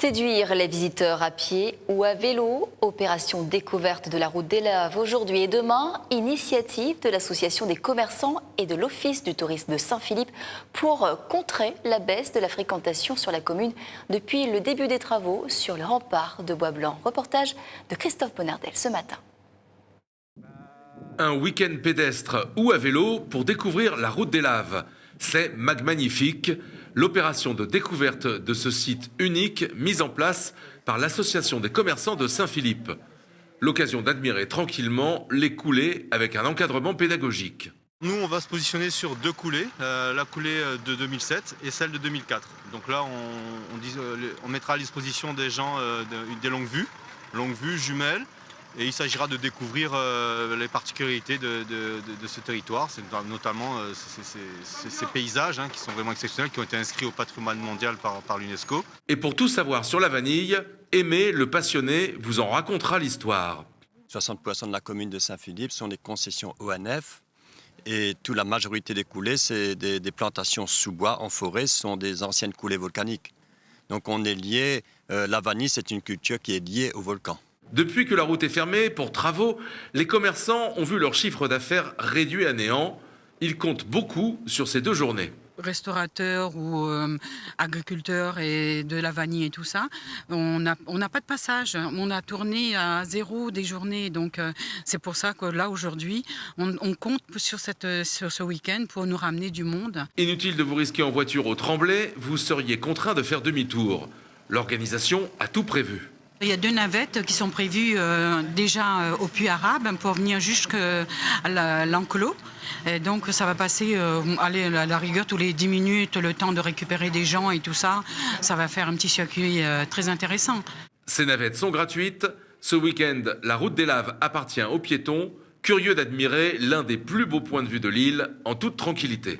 Séduire les visiteurs à pied ou à vélo, opération découverte de la route des Laves aujourd'hui et demain, initiative de l'Association des commerçants et de l'Office du tourisme de Saint-Philippe pour contrer la baisse de la fréquentation sur la commune depuis le début des travaux sur le rempart de Bois-Blanc. Reportage de Christophe Bonardel ce matin. Un week-end pédestre ou à vélo pour découvrir la route des Laves. C'est magnifique. L'opération de découverte de ce site unique mise en place par l'Association des commerçants de Saint-Philippe. L'occasion d'admirer tranquillement les coulées avec un encadrement pédagogique. Nous, on va se positionner sur deux coulées, la coulée de 2007 et celle de 2004. Donc là, on mettra à disposition des gens des longues vues jumelles. Et il s'agira de découvrir les particularités de ce territoire, notamment ces paysages qui sont vraiment exceptionnels, qui ont été inscrits au patrimoine mondial par l'UNESCO. Et pour tout savoir sur la vanille, Aimé, le passionné, vous en racontera l'histoire. 60% de la commune de Saint-Philippe sont des concessions ONF. Et toute la majorité des coulées, c'est des plantations sous bois en forêt, ce sont des anciennes coulées volcaniques. Donc on est lié, la vanille c'est une culture qui est liée au volcan. Depuis que la route est fermée pour travaux, les commerçants ont vu leur chiffre d'affaires réduit à néant. Ils comptent beaucoup sur ces 2 journées. Restaurateurs ou agriculteurs et de la vanille et tout ça, on n'a pas de passage. On a tourné à 0 des journées. Donc c'est pour ça que là aujourd'hui, on compte sur ce week-end pour nous ramener du monde. Inutile de vous risquer en voiture au Tremblay, vous seriez contraint de faire demi-tour. L'organisation a tout prévu. Il y a 2 navettes qui sont prévues déjà au Puy Arabe pour venir jusqu'à l'enclos. Et donc ça va passer à la rigueur tous les 10 minutes, le temps de récupérer des gens et tout ça. Ça va faire un petit circuit très intéressant. Ces navettes sont gratuites. Ce week-end, la route des Laves appartient aux piétons, curieux d'admirer l'un des plus beaux points de vue de l'île en toute tranquillité.